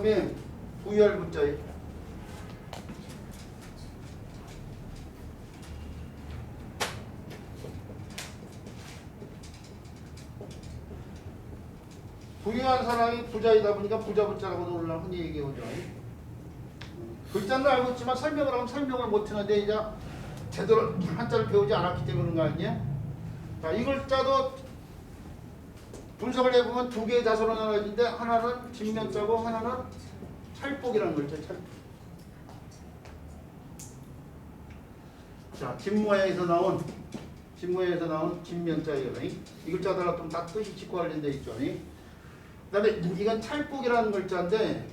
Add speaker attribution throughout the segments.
Speaker 1: 다음에 부열 붙자에 부유한 사람이 부자이다 보니까 부자 붙자라고도 우리는 흔히 얘기하죠. 글자는 알고 있지만 설명을 하면 설명을 못하는데 이제 제대로 한자를 배우지 않았기 때문에 그런 거 아니냐? 자, 이 글자도 분석을 해보면 두 개의 자소로 나눠지는데 하나는 진면자고 하나는 찰복이라는 글자. 찰복. 자, 진모양에서 나온 진면자예요. 이 글자들하고 좀 다 뜻이 직구 관련돼 있죠. 그 다음에 이건 찰복이라는 글자인데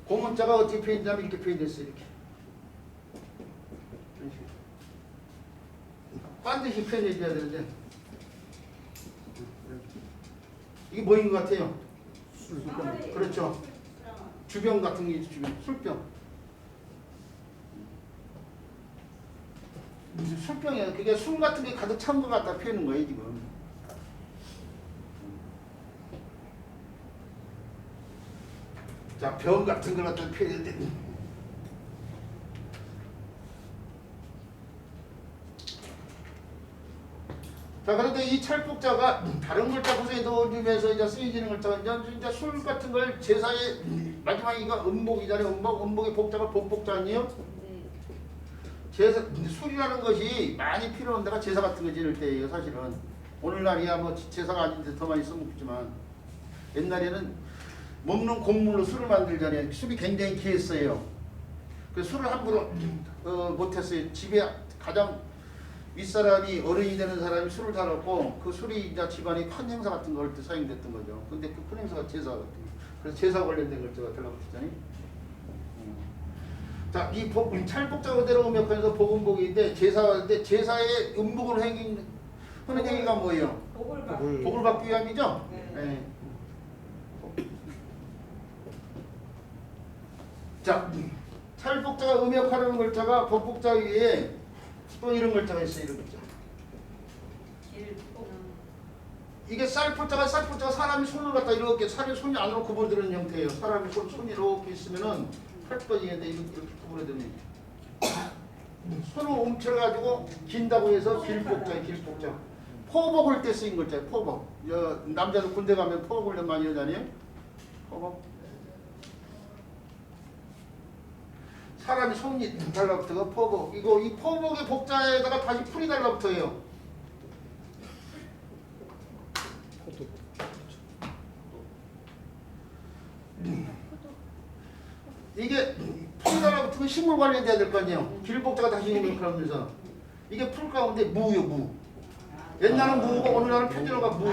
Speaker 1: 고문자가 어떻게 표현되냐면 이렇게 표현됐어요. 이렇게 반드시 표현해줘야 되는데 이게 뭐인 것 같아요? 술병. 그렇죠. 주병 같은 게 주병. 술병. 술병이야. 그게 술 같은 게 가득 찬 것 같다 표현한 거예요 지금. 자, 병 같은 걸 갖다 표현했는데 자, 그런데 이 찰복자가 다른 글자 구성에 넣어주면서 이제 쓰여지는 글자가 이제 술 같은 걸 제사에 마지막에 이거 음복이잖아요. 음복의 복자가 복복자 아니에요? 제사, 술이라는 것이 많이 필요한 데가 제사 같은 거 지낼 때예요. 사실은 오늘날이야 뭐 제사가 아닌데 더 많이 써먹지만 옛날에는 먹는 곡물로 술을 만들잖아요. 술이 굉장히 귀했어요. 그래서 술을 함부로 못했어요. 집에 가장 윗사람이 어른이 되는 사람이 술을 사놓고 그 술이 이제 집안에 큰 행사 같은 거 할 때 사용됐던 거죠. 근데 그 큰 행사가 제사 같은 거. 그래서 제사 관련된 글자가 들어가시잖아요. 자, 이 찰복자 그대로 음역해서 복음복인데 제사의 음복을 하는 행위가 뭐예요? 복을 받기 위함이죠? 네. 자, 찰복자가 음역하는 글자가 복복자 위에 또 이런 글자가 있어요. 이런 글자. 이게 쌀포자가 사람이 손을 갖다 이렇게 손이 안으로 구부러지는 형태예요. 사람이 손이 이렇게 있으면은 팔뻗이는데 이렇게 구부러지는 손을 움켜가지고 긴다고 해서 길복자예요. 길복자. 포복을 때 쓰인 글자예요. 포복. 남자들 군대 가면 포복 훈련 많이 하잖아요. 포복. 사람이 손이 달라붙어가 포복. 이 포복의 복자에다가 다시 풀이 달라붙어요. 이게 풀이 달라붙으면 식물 관련돼야 될 거 아니에요. 길복자가 다시 그러면서 이게 풀 가운데 무요 무. 옛날은 무고 오늘날은 표준어가 무요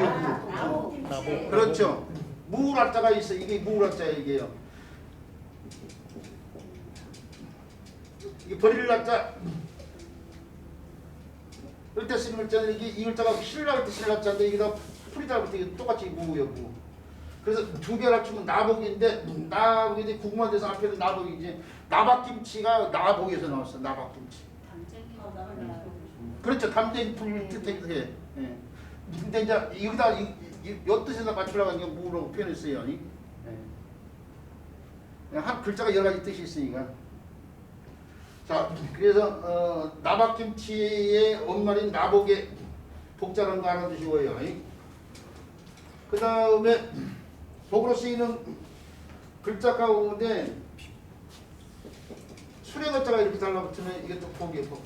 Speaker 1: 무. 그렇죠. 무랄자가 있어. 이게 무랄자예요. 이게요. 이 버릴 날짜 이때 쓰는 글자는 이 글자가 실날 때 쓸 날짜인데 이게 다 풀이 달라붙어 똑같이 무요 무. 그래서 두 개를 합치면 나복인데 나복인데 국만 돼서 앞에도 나복이지. 나박김치가 나복에서 나왔어. 나박김치. 그렇죠. 담쟁이 풀 뜻이기도 해. 예. 근데 이제 여기다 이 뜻에다 맞추려고 하니까 무라고 표현했어요. 예. 한 글자가 여러 가지 뜻이 있으니까. 자, 그래서 나박김치의 원말인 나복의 복자라는 거 알아두시고요. 그 다음에 복으로 쓰이는 글자 가운데 수레 글자가 이렇게 달라붙으면 이게 또 복이에요. 복.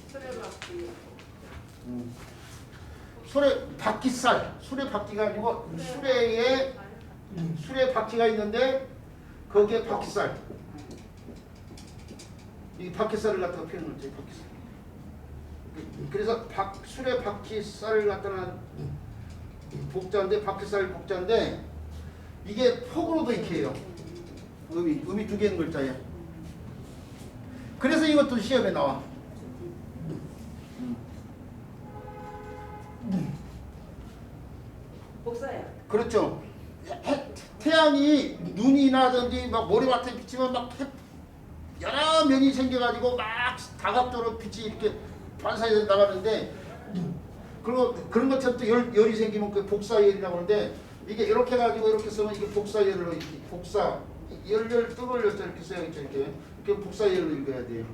Speaker 1: 수레 바퀴살, 수레 바퀴가 아니고 수레 바퀴가 있는데 거기에 바퀴살. 이 바퀴살을 갖다가 표현을 했죠. 바퀴살. 그래서 수레 바퀴살을 갖다가 복자인데 바퀴살 복자인데 이게 폭으로도 이렇게 해요. 음이 두 개인 글자예요. 그래서 이것도 시험에 나와.
Speaker 2: 복사야.
Speaker 1: 그렇죠. 태양이 눈이 나든지 막 모래밭에 비치면 막 여러 면이 생겨가지고 막 다각도로 빛이 이렇게 반사해서 나가는데 그리고 그런 것처럼 또 열이 생기면 그 복사열이라고 하는데 이게 이렇게 해가지고 이렇게 쓰면 이게 복사열로 복사 열열 뜨걸 열자 이렇게 써야겠죠. 이렇게 복사열로 읽어야 돼요.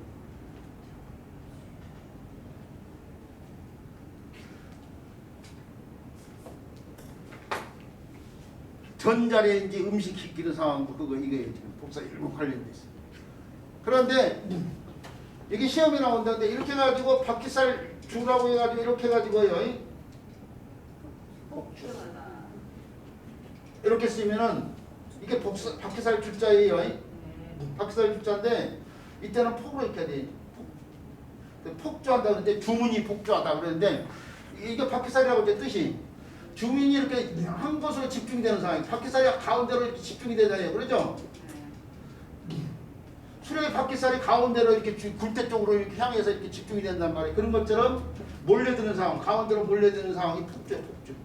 Speaker 1: 전자레인지 음식 식기는 상황도 그거 이게 복사열로 관련돼 있어요. 그런데 이게 시험에 나온다는데 이렇게 해가지고 바퀴살 주라고 해가지고 이렇게 해가지고요. 이렇게 쓰면은 이게 바퀴살 주자예요. 바퀴살 주자인데 이때는 폭으로 읽혀야 돼. 폭주한다 그러는데 주문이 폭주하다 그러는데 이게 바퀴살이라고 이제 뜻이 주문이 이렇게 한 곳으로 집중되는 상황. 바퀴살이 가운데로 이렇게 집중이 되잖아요. 그렇죠? 수레의 바퀴살이 가운데로 이렇게 굴대 쪽으로 이렇게 향해서 이렇게 집중이 된단 말이에요. 그런 것처럼 몰려드는 상황, 가운데로 몰려드는 상황이 폭주야, 폭주.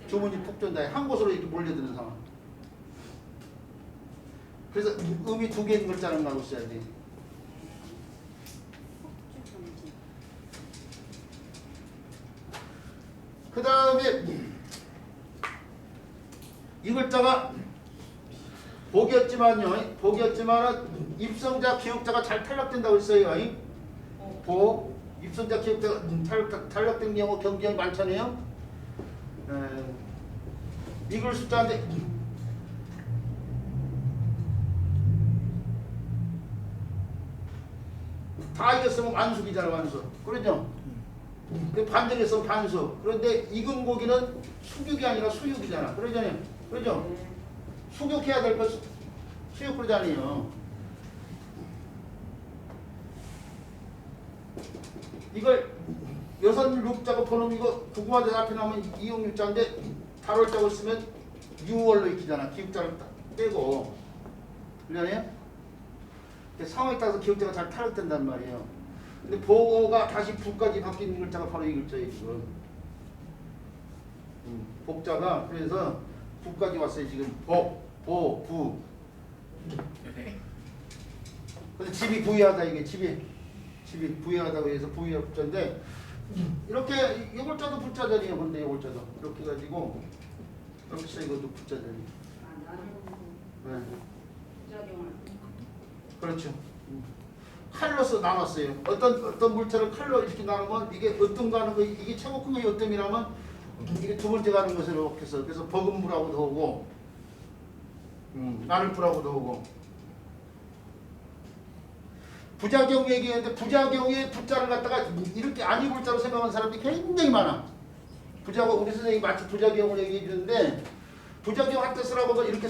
Speaker 1: 주문이 폭주한다. 한 곳으로 이렇게 몰려드는 상황. 그래서 음이 두 개인 글자를 나고 써야 돼. 그 다음에 이 글자가 복이었지만요. 복이었지만은 입성자 기역자가 잘 탈락된다고 했어요. 복 입성자 기역자가 탈락된 경우 경쟁이 많잖아요. 이글 숫자인데 다 이겼으면 완숙이잖아. 완숙. 그렇죠? 반전했으면 반숙. 그런데 익은 고기는 수육이 아니라 수육이잖아. 그러잖아요. 그렇죠? 수육해야 될 것 수육 그러잖아요. 이걸 여섯 육자고 보는 이거 국어마다 앞에 나오면 이용육자인데 달월자고 쓰면 유월로 익히잖아. 기육자를 딱 빼고. 그러잖아요? 상황에 따라서 기억자가 잘 탈락된단 말이에요. 근데 보고가 다시 부까지 바뀌는 글자가 바로 이 글자예요. 지금 복자가 그래서 부까지 왔어요. 지금 복, 보, 부. 근데 집이 부유하다 이게 집이 부유하다고 해서 부유의 부자인데 이렇게 이 글자도 부자잖아요. 근데 이 글자도 이렇게 가지고 이렇게 써 이것도 부자잖아요. 네. 그렇죠. 칼로서 나눴어요. 어떤 물체를 칼로 이렇게 나누면 이게 어떤 거 하는 거 이게 최고 큰 게 어떤이라면 이게 두 번째 가는 것으로 해서 그래서 버금부라고도 하고 마늘부라고도 하고 부작용 얘기했는데 부작용의 부자를 갖다가 이렇게 아니 불자로 생각하는 사람들이 굉장히 많아. 부작용 우리 선생님이 마치 부작용을 얘기해 주는데 부작용 할 때 쓰라고 이렇게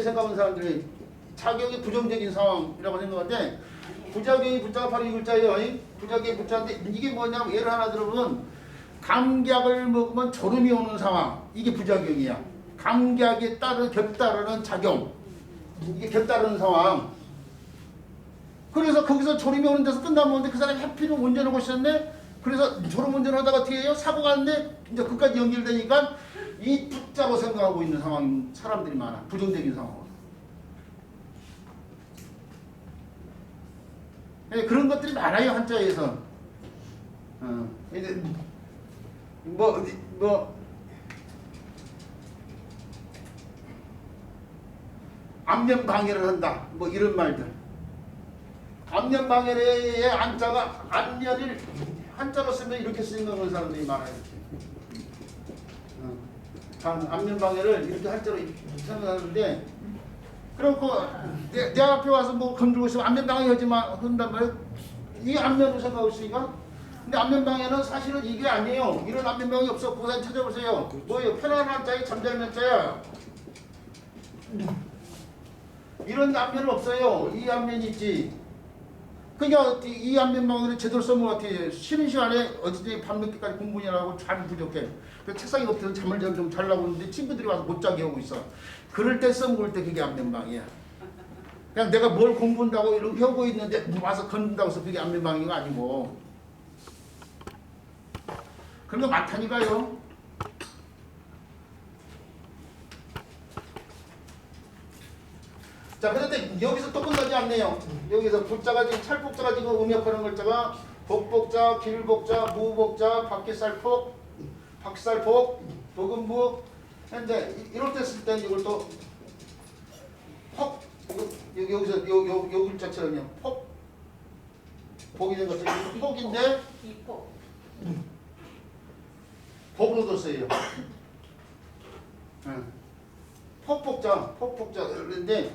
Speaker 1: 생각하는 사람들이 작용이 부정적인 상황이라고 생각하는데 부작용이 부자가 바로 이 글자예요. 부작용이 부자인데 이게 뭐냐면 예를 하나 들어보면 감기약을 먹으면 졸음이 오는 상황 이게 부작용이야. 감기약에 곁따르는 작용 이게 곁따르는 상황. 그래서 거기서 졸음이 오는 데서 끝나면 그 사람이 하필은 운전하고 있었네. 그래서 졸음 운전하다가 어떻게 해요? 사고가 났네. 이제 그까지 연결되니까 이 부자로 생각하고 있는 상황 사람들이 많아. 부정적인 상황. 그런 것들이 많아요. 한자에서. 이제 안면 방해를 한다. 뭐 이런 말들. 안면 방해의 안자가 안면을 한자로 쓰면 이렇게 쓰는 사람들이 많아요. 안면 방해를 이렇게 한자로 생각하는데 그렇고 내 앞에 와서 뭐 건들고 있으면 안면 방해하지 마 한단 말이에요. 이게 안면으로 생각하고 있으니까. 근데 안면 방해는 사실은 이게 아니에요. 이런 안면 방해 없어. 고사님 찾아보세요. 뭐예요? 편안한 자에 잠자는 자야. 이런 안면은 없어요. 이 안면이 있지. 그러니까 이 안면 방해를 제대로 써먹은 것 같아요. 쉬는 시간에 어제 밤늦게까지 공부하느라고 잠이 부족해. 그래서 책상에 엎드려서 잠을 좀 자려고 하는데 친구들이 와서 못 자게 하고 있어. 그럴 때 써먹을 때 그게 안면 방해야. 그냥 내가 뭘 공부한다고 이렇게 하고 있는데 와서 건든다고 해서 그게 안면 방해가 아니고. 그런 거 많다니까요. 자, 그런데 여기서 또 끝나지 않네요. 여기서 불자가 지금 찰복자가 지금 음역하는 글자가 복복자, 길복자, 무복자, 바퀴살폭, 박살폭, 버금부. 현재 이럴 때 쓸 때는 이걸 또 여기서 요 글자처럼요. 복이 된 것처럼 폭인데
Speaker 2: 비폭.
Speaker 1: 복으로 뒀어요. 폭폭자인데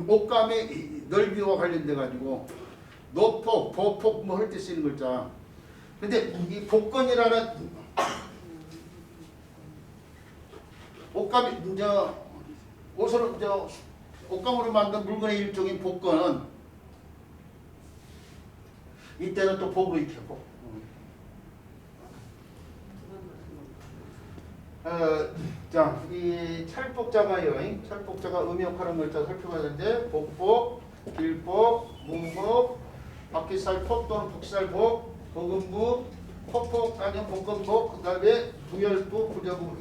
Speaker 1: 옷감의 넓이와 관련돼 가지고 노폭, 보폭 뭐 할 때 쓰는 글자. 근데 이 복건이라는 옷감이 옷으로 옷감으로 만든 물건의 일종인 복건은 이때는 또 복으로 익혀. 자, 이 찰복자가요. 찰복자가 음역하는 글자 살펴봤는데 복복, 길복, 문복, 바퀴살폭 또는 복살복, 복음부, 폭폭 아니면 복건복, 그 다음에 부열부, 부자부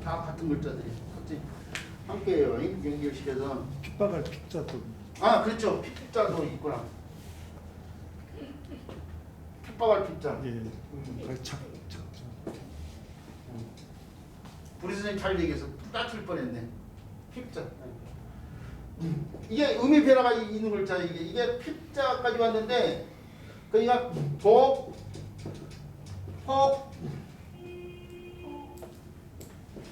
Speaker 1: 다 같은 글자들이 같이 함께해요. 연결시켜서
Speaker 3: 핏박을 핏자도.
Speaker 1: 아 그렇죠. 핏자도 있구나. 핏박할 핏자.
Speaker 3: 예. 착.
Speaker 1: 우리 선생님 잘 얘기해서 따칠 뻔했네. 핍자. 이게 음의 변화가 있는 글자 이게 핍자까지 왔는데 그러니까 복, 폭,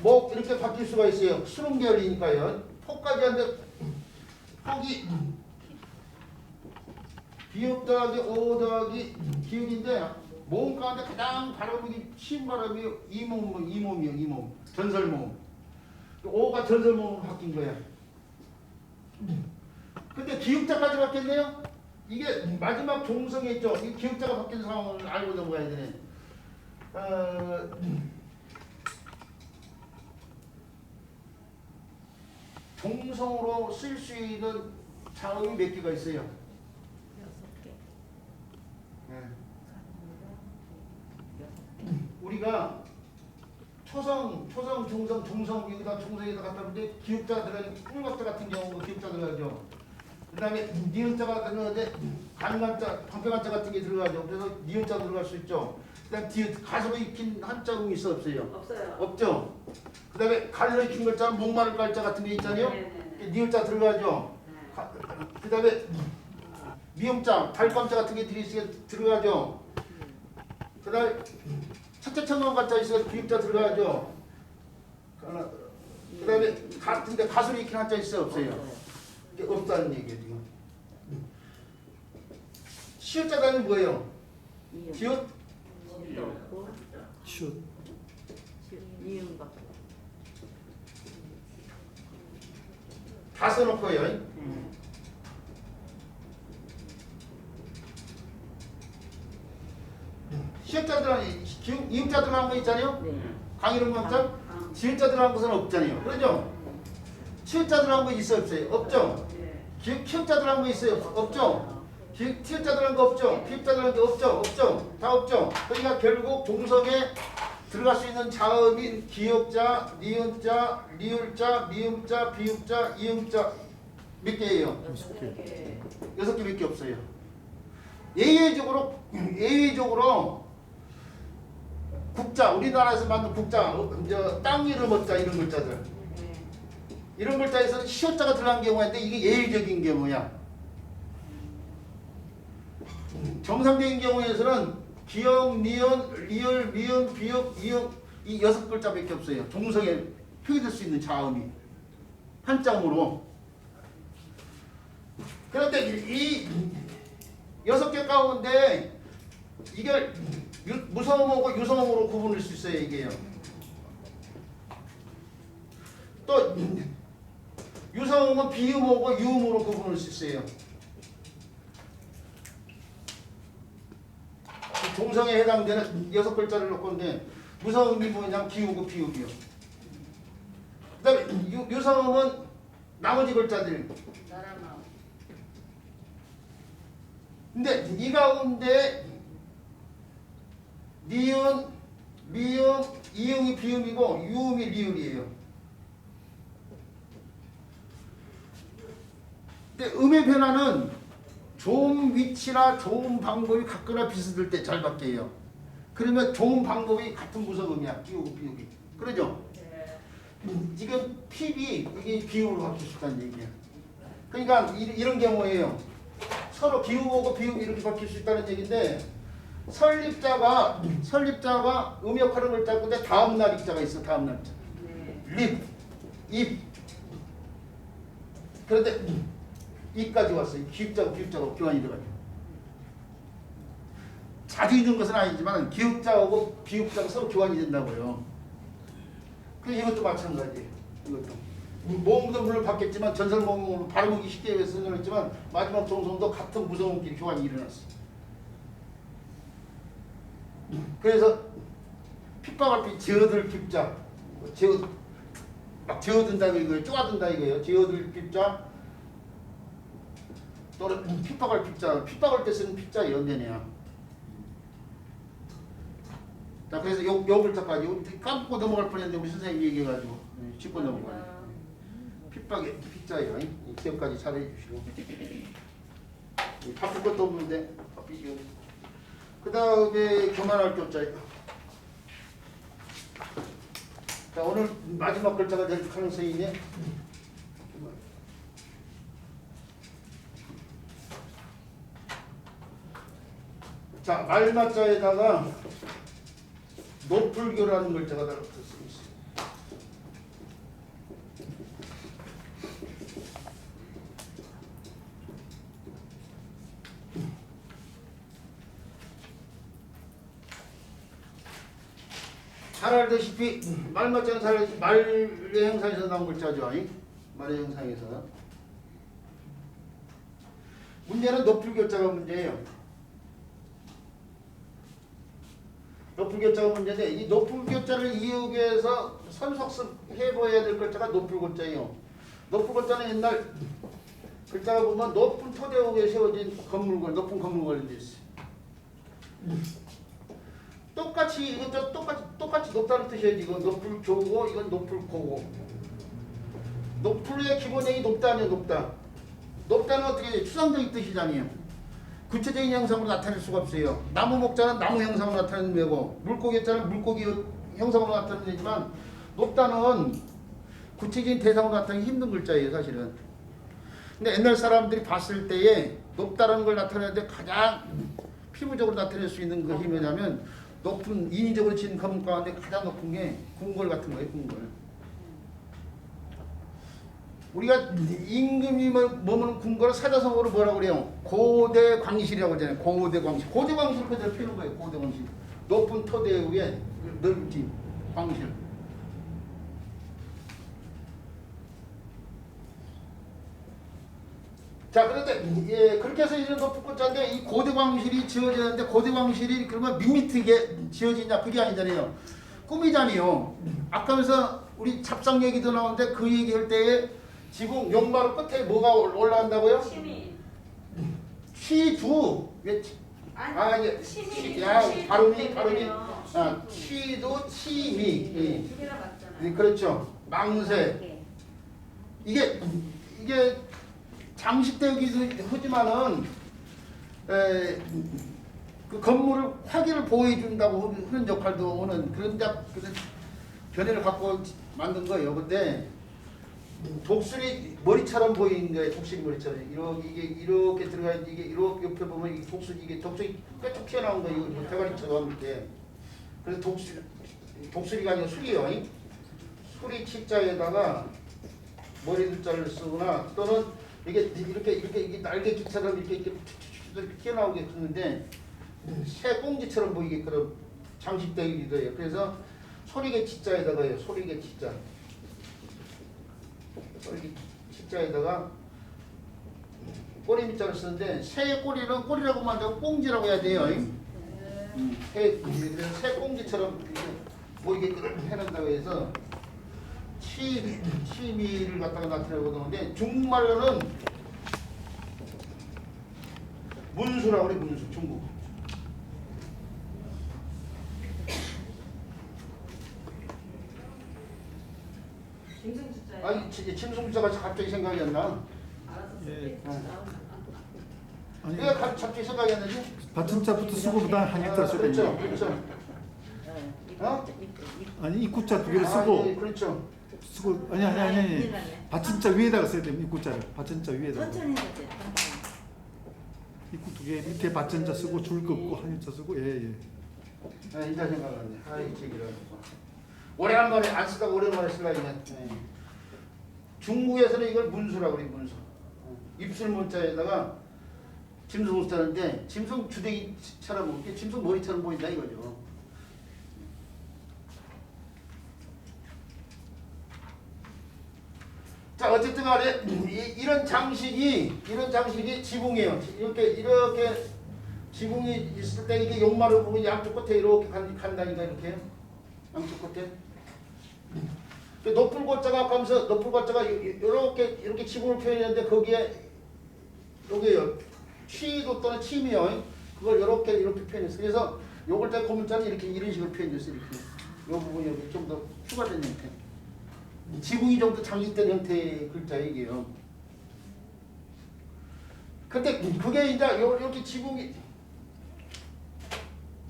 Speaker 1: 목 이렇게 바뀔 수가 있어요. 수능 계열이니까요. 폭까지 하는데 폭이 비읍 더하기 오 더하기 기읍인데 모음 가운데 가장 발음이 쉬운 발음이 이몸이요. 전설모음. 오가 전설모음으로 바뀐 거야. 근데 기역자까지 바뀌었네요. 이게 마지막 종성에 있죠. 이 기역자가 바뀐 상황을 알고 넘어가야 되네. 종성으로 쓸 수 있는 자음이 몇 개가 있어요?
Speaker 2: 6개.
Speaker 1: 우리가 초성, 중성, 중성 여기다 중성에다 갖다 놓는데 기역자 들어가는 꿀박자 같은 경우는 기역자 들어가죠. 그 다음에 니은자가 들어가는데 간간자, 방패간자 같은 게 들어가죠. 그래서 니은자 들어갈 수 있죠. 그 다음에 뒤에 가수로 익힌 한자음이 있어 없어요?
Speaker 2: 없어요.
Speaker 1: 없죠. 그 다음에 갈로 익힌 글자, 목마를 갈자 같은 게 있잖아요.
Speaker 2: 네네네.
Speaker 1: 니은자 들어가죠. 그 다음에 미음자, 발감자 같은 게 들어가죠. 그 다음에 첫째 천만 갈자 있어서 기역자 들어가죠. 그 다음에 근데 가수로 익힌 한자 있어 없어요? 이게 없다는 얘기예요 지금. 시옷자단은 뭐예요? 기옷?
Speaker 2: 지도 없고
Speaker 3: 슛.
Speaker 2: 이음밖에.
Speaker 1: 다 써놓고요. 시옷자 들어가는 이음자 들어가는 거 있잖아요.
Speaker 2: 네.
Speaker 1: 강이름 강자 지읒자 들어간 것은 없잖아요. 그러죠? 치읒자 들어간 거 있어요 없어요? 없죠? 키읒자 들어간 거 있어요 없죠? 티읒자 들어간 거 없죠? 피읒자 들어간 거 없죠? 없죠? 다 없죠? 그러니까 결국 종성에 들어갈 수 있는 자음인 기역자, 니은자, 리을자, 미음자, 비읍자, 이음자 몇 개예요?
Speaker 2: 6개.
Speaker 1: 6개밖에 없어요. 예외적으로 국자, 우리나라에서 만든 국자, 땅 이름 어자 이런 글자들. 이런 글자에서는 시옷자가 들어간 경우가 있는데 이게 예외적인 경우야. 정상적인 경우에서는 기역, 니은, 리을, 미음, 비읍, 이음 이 6글자밖에 없어요. 종성에 표기될 수 있는 자음이 한자음으로. 그런데 이 6개 가운데 이걸 무성음하고 유성음으로 구분할 수 있어요. 이게요. 또 유성음은 비음하고 유음으로 구분할 수 있어요. 종성에 해당되는 6글자를 놓고 있는데 무성음이 뭐냐면 기우고 비읍이요. 그 다음에 유성음은 나머지 글자들.
Speaker 2: 나라마음.
Speaker 1: 근데 이 가운데 니은, 미음, 이음이 비음이고 유음이 리을이에요. 근데 음의 변화는 좋은 위치나 좋은 방법이 같거나 비슷할 때 잘 바뀌어요. 그러면 좋은 방법이 같은 무성음이야. 끼우고 비읍이. 그러죠? 지금 핍이 이게 비읍으로 바뀔 수 있다는 얘기야. 그러니까 이런 경우에요. 서로 기울고 비읍 이렇게 바뀔 수 있다는 얘기인데 설립자가 음역하는 글자 근데 다음 날 입자가 있어. 다음 날 입자.
Speaker 2: 네.
Speaker 1: 입. 그런데 입까지 왔어요. 기읍자고 비읍자고 교환이 돼가지고. 자주 있는 것은 아니지만 기읍자하고 비읍자가 서로 교환이 된다고요. 그 이것도 마찬가지예요. 이것도 모음도 물론 바뀌었지만 전설 모음으로 발음하기 쉽게 위해서 설명했지만 마지막 정성도 같은 무성음끼리 교환이 일어났어. 그래서 핍박할 제어들 핍자, 막 제어든다 이거예요. 쪼아든다 이거예요. 제어들 핍자 또는 핍박할 핍자, 핍박할 때 쓰는 핍자 연대네요. 자, 그래서 요 글자까지 까먹고 넘어갈 뻔했는데 우리 선생님이 얘기해가지고 짚고 넘어가네. 핍박의 핍자예요. 이 기억까지 잘 해주시고. 바쁠 것도 없는데 바쁘시고. 그 다음에 교만할 교자예요. 자, 오늘 마지막 글자가 될 가능성이 있네. 자, 말마자에다가 노풀교라는 글자가 들어있습니다. 잘 알다시피 말마자는 잘 알다시피 말의 형상에서 나온 글자죠. 말의 형상에서. 문제는 노풀교자가 문제예요. 노풀교자가 문제인데 이 노풀교자를 이용해서 선석습 해봐야 될 글자가 노풀교자예요. 노풀교자는 옛날 글자가 보면 높은 토대 위에 세워진 건물걸, 높은 건물걸이 있어요. 똑같이 이것도 똑같이 높다는 뜻이에요. 이건 노풀교고 이건 노풀고고. 노풀의 기본형이 높다 아니에요. 높다. 높다는 어떻게 해요? 추상적인 뜻이잖아요. 구체적인 형상으로 나타낼 수가 없어요. 나무 목자는 나무 형상으로 나타내는 거고 물고기자는 물고기 형상으로 나타내는 거지만 높다는 구체적인 대상으로 나타내기 힘든 글자예요. 사실은. 근데 옛날 사람들이 봤을 때에 높다는 걸 나타내는데 가장 피부적으로 나타낼 수 있는 것이 뭐냐면 높은 인위적으로 지은 건물 가운데 가장 높은 게 궁궐 같은 거예요. 궁궐. 우리가 임금이 머무는 궁궐을 사자성어로 뭐라고 그래요? 고대광실이라고 하잖아요. 고대광실. 고대광실 그대로 피는 거예요. 고대광실. 높은 토대 위에 넓은 광실. 자, 그런데 그렇게 해서 이제 높은 꽃자인데 이 고대광실이 지어지는데 고대광실이 그러면 밋밋하게 지어지냐 그게 아니잖아요. 꿈이잖아요. 아까면서 우리 잡상 얘기도 나오는데 그 얘기할 때에 지붕 용마루 끝에 뭐가 올라간다고요? 취두. 왜 이게 발음이 취도 취미. 그렇죠. 망세. 이게 장식되기도 하지만은 그 건물을 화기를 보호해준다고 하는 역할도 하는 그런 견해를 갖고 만든 거예요. 근데 독수리 머리처럼 보이는 거예요. 독수리 머리처럼 이렇게 들어가 이게 이렇게 옆에 보면 이게 독수리 뾰족 튀어나온 거예요. 대가리처럼 이렇게. 그래서 독수리가 아니고 수리요. 수리 치자에다가 머리 글자를 쓰거나 또는 이게 날개짓처럼 이렇게 튀어나오게 했는데 새 꽁지처럼 보이게끔 장식되기도 해요. 그래서 소리개 치자에다가요. 소리개 치자. 소리개 치자에다가 꼬리 밑자를 쓰는데 새의 꼬리는 꼬리라고 만들고 꽁지라고 해야 돼요. 새 꽁지처럼 보이게끔 해놓는다고 해서 취미를 갖다가 나타내고 그러는데 중국말로는 문수라고 그래. 문수. 중국. 아니 침승주자가 갑자기 생각이 안 나.
Speaker 3: 예. 아니
Speaker 1: 내가 갑자기 생각이 안 나지?
Speaker 3: 받침자부터 쓰고보다 한 입자 쓰고.
Speaker 1: 그렇죠. 그렇죠.
Speaker 3: 아니 입구자 두 개를 쓰고
Speaker 1: 그렇죠.
Speaker 3: 쓰고 아니 받침자 위에다가 써야 됩니다. 입구자를 받침자 위에다가.
Speaker 2: 천천히 해도 돼.
Speaker 3: 입구 두 개 밑에 받침자 쓰고 줄 긋고 한자 쓰고 예.
Speaker 1: 아, 인자 생각났네. 아이 책이라. 오래간만에 안 쓰다가 오랜만에 쓰려 이네. 중국에서는 이걸 문수라고 그래 문수. 입술 문자에다가 짐승을 쓰는데 짐승 주댕이처럼 이렇게 짐승 머리처럼 보인다 이거죠. 자 어쨌든 간에 이런 장식이 지붕이에요. 이렇게 지붕이 있을 때 이게 용마를 보면 양쪽 끝에 이렇게 간다니까 이렇게 양쪽 끝에 높은 곳자가 가면서 높은 곳자가 이렇게 지붕을 표현했는데 거기에 여기요 취도 또는 침이요 그걸 이렇게 표현했어요. 그래서 요걸 때 고문자는 이렇게 이런 식으로 표현했어요. 이렇게 요 부분이 여기 좀 더 추가된 형태. 지붕이 좀 더 장식된 형태의 글자 이게요. 근데 그게 이제 이렇게 지붕이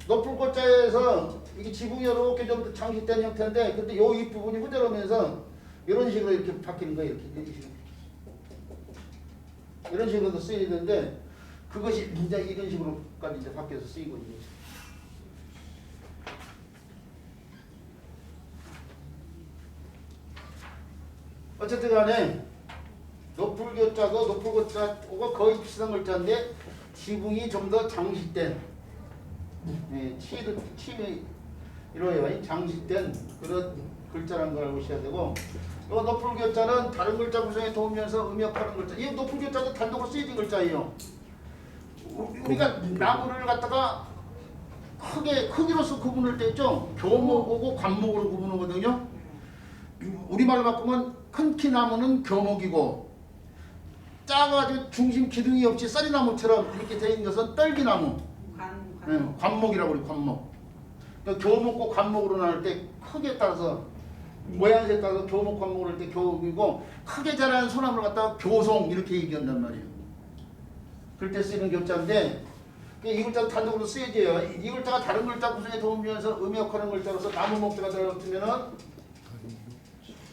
Speaker 1: 높은 곳자에서 이게 지붕이 이렇게 좀 더 장식된 형태인데 근데 요 윗부분이 후들어오면서 이런 식으로 이렇게 바뀌는 거예요. 이런 식으로도 쓰이는데 그것이 이제 이런 식으로까지 이제 바뀌어서 쓰이고 있는 거죠. 어쨌든 간에 높을교자도 높을교자가 거의 비슷한 글자인데 지붕이 좀 더 장식된 침이 이로요 장식된 그런 글자라는 걸 알고 있어야 되고 이 높을교자는 다른 글자 구성에 도우면서 음역하는 글자. 이 높을교자도 단독으로 쓰여진 글자예요. 우리가 나무를 갖다가 크기로서 구분할 때 있죠. 교목하고 관목으로 구분하거든요. 우리말로 바꾸면 큰 키 나무는 교목이고 작아가지고 중심 기둥이 없이 쌀이나무처럼 이렇게 되어 있는 것은 떨기나무. 관목이라고 그래 관목. 그러니까 교목과 관목으로 나눌 때 크기에 따라서 모양새에 따라서 교목 관목으로 할 때 교목이고 크게 자라는 소나무를 갖다가 교송 이렇게 얘기한단 말이에요. 그럴 때 쓰이는 교자인데 이 글자도 단독으로 쓰여져요. 이 글자가 다른 글자 구성에 도우면서 음역하는 글자로서 나무 목자가 들어가면은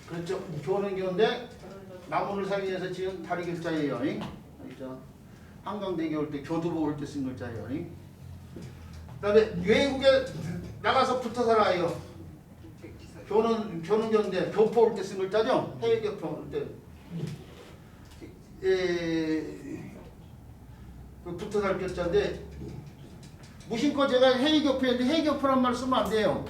Speaker 1: 그렇죠. 교는 교인데 나무를 사용해서 지은 다리 글자예요. 그렇죠. 한강대교 올 때 교두보 올 때 쓴 글자예요. 그다음에 외국에 나가서 붙어 살아요. 교는 교인데 교포 올 때 쓴 글자죠. 해외 교포 올 때. 붙어 살 글자인데 무심코 제가 해외 교포인데 해외 교포란 말 쓰면 안 돼요.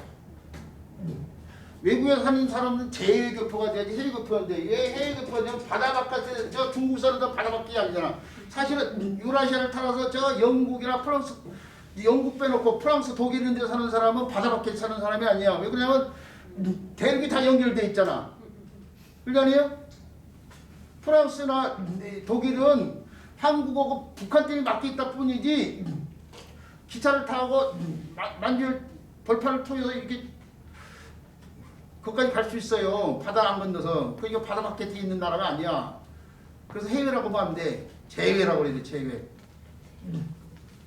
Speaker 1: 외국에 사는 사람은 제외 교포가 돼야지 해외 교포인데 왜 해외 교포냐면 바다 바깥에 저 중국 사람도 바다 밖이 아니잖아. 사실은 유라시아를 타서 저 영국이나 프랑스 영국 빼놓고 프랑스 독일 이런 데 사는 사람은 바다 밖에 사는 사람이 아니야. 왜 그러냐면 대륙이 다 연결돼 있잖아. 그게 아니에요? 프랑스나 독일은 한국하고 북한 때문에 막혀 있다 뿐이지 기차를 타고 만주 벌판을 통해서 이렇게 거기까지 갈 수 있어요. 바다 안 건너서. 그러니까 바다 밖에 있는 나라가 아니야. 그래서 해외라고 하면 안 돼. 제외라고 그래야 돼. 제외.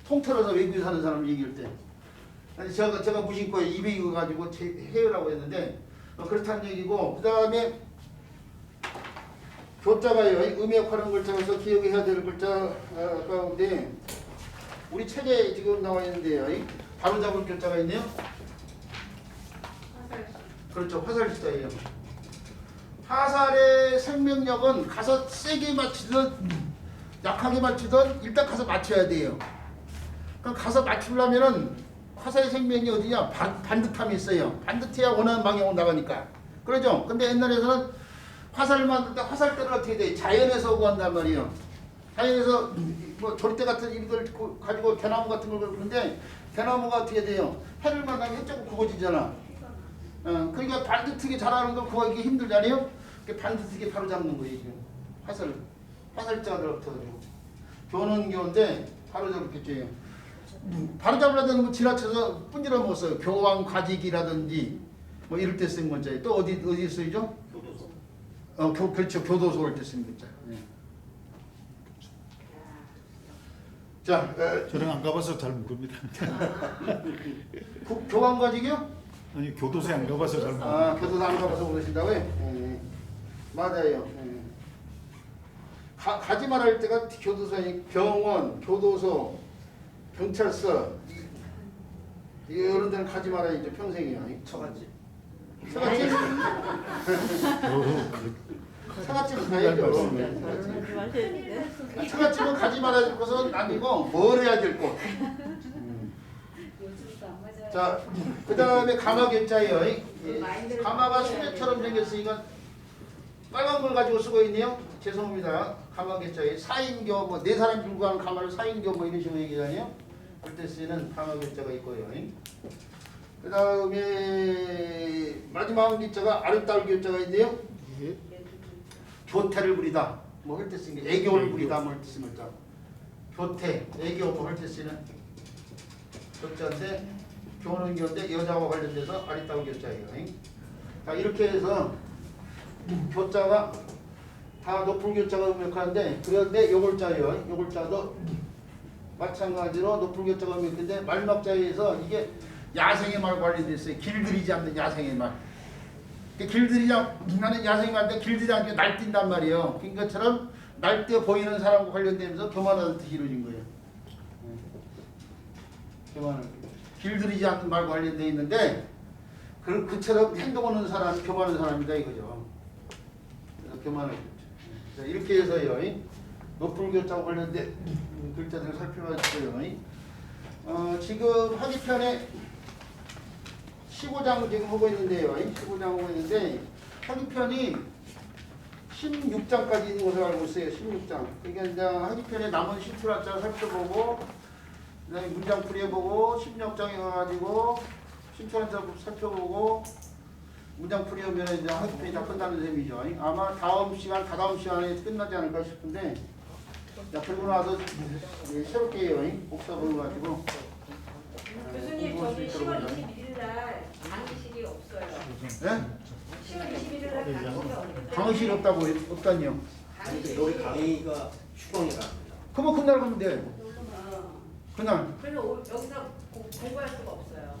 Speaker 1: 통틀어서 외국에 사는 사람 얘기할 때. 아니 제가 무심코 입에 익어가지고 해외라고 했는데 그렇다는 얘기고 그 다음에 교자가요. 음역하는 글자로서 기억해야 될 글자 가운데 우리 책에 지금 나와 있는데요. 바로 잡을 글자가 있네요. 그렇죠. 화살자예요. 화살의 생명력은 가서 세게 맞추든 약하게 맞추든 일단 가서 맞춰야 돼요. 그럼 가서 맞추려면은 화살의 생명이 어디냐? 반듯함이 있어요. 반듯해야 원하는 방향으로 나가니까. 그러죠? 근데 옛날에서는 화살을 만들 때 화살대를 어떻게 돼? 자연에서 오고 한단 말이에요. 자연에서 뭐 조리대 같은 이걸 가지고 대나무 같은 걸 그러는데 대나무가 어떻게 돼요? 해를 만나면 해쪽으로 굽어지잖아. 그러니까 반듯하게 자라는 건 구하기 힘들잖아요. 반듯하게 바로 잡는 거예요. 지금 화살자가 들어가지고 교는 교인데 바로 잡겠죠. 바로 잡으려면 뭐 지나쳐서 분질러 먹었어요. 교황 과직이라든지 뭐 이럴 때 쓴 문자예요. 또 어디 쓰이죠? 교도소. 그렇죠. 교도소 올 때 쓴 문자. 자,
Speaker 3: 저는 안 가봐서 잘 모릅니다.
Speaker 1: 교황 과직이요?
Speaker 3: 아니 교도소에 안 가봐서 잘 모릅니다.
Speaker 1: 교도소 안 가봐서 그러신다고요? 맞아요. 예. 가지 말할 때가 교도소에 병원, 교도소, 경찰서 이런 데는 가지 말아야죠. 평생이요.
Speaker 4: 처갓집.
Speaker 1: 처갓집. 처갓집은 가야죠.
Speaker 2: 결혼하지 마세요.
Speaker 1: 처갓집은 가지 말아야 될 것은 아니고 뭘 해야 될 것.
Speaker 2: 요즘도 안 맞아요.
Speaker 1: 자, 그 다음에 가마견자예요. 가마가 수레처럼 생겼으니까 빨간 걸 가지고 쓰고 있네요. 죄송합니다. 가마견자에 4인교 뭐 4사람 들고 가는 가마를 4인교 뭐 이런 식으로 얘기하네요. 그때 쓰이는 가마견자가 있고요. 그 다음에 마지막 견자가 아름다울 견자가 있네요.
Speaker 3: 예.
Speaker 1: 교태를 부리다. 뭐 할 때 쓰는 게 애교를 부리다 뭐 할 때 쓰는 거죠. 교태, 애교 뭐 할 때 쓰는 교자인데 교는 교인데 여자와 관련돼서 아리따운 교자예요. 자 이렇게 해서 교자가 다 높은 교자가 음역하는데 그런데 요골자예요. 요골자도 마찬가지로 높은 교자가 음역인데 마지막 자에서 이게 야생의 말 관련돼 있어요. 길들이지 않는 야생의 말. 길들이지 않는 야생의 말인데 길들이지 않게 날뛴단 말이에요. 긴 것처럼 날뛰어 보이는 사람과 관련되면서 교만하는 뜻이 이루어진 거예요. 교만을. 길들이지 않는 말과 관련되어 있는데 그처럼 행동하는 사람, 교만한 사람이다 이거죠. 그래서 교만을 자, 이렇게 해서요. 높은 교자와 관련된 글자들을 살펴봤어요. 지금 하기편에 15장 지금 하고 있는데요. 15장 하고 있는데 하기편이 16장까지 있는 것을 알고 있어요. 16장. 그러니까 이제 하기편에 남은 17화자 살펴보고 그다음에 문장 풀이해보고 16장에 가가지고 신천자 살펴보고 문장 풀이하면 이제 하기편이 다 끝나는 셈이죠. 아마 다음 시간에 끝나지 않을까 싶은데 자 그리고 나서 새롭게 복습을 가지고
Speaker 5: 교수님 저기 10월 21일 날 강의실이 없어요.
Speaker 1: 네?
Speaker 5: 10월 21일 날 강의실이 없는데
Speaker 1: 강의실 없다니요.
Speaker 4: 우리 강의가 휴강이라.
Speaker 1: 그럼 그날 가면 돼. 그날.
Speaker 5: 그래서 여기서 공부할 수가 없어요.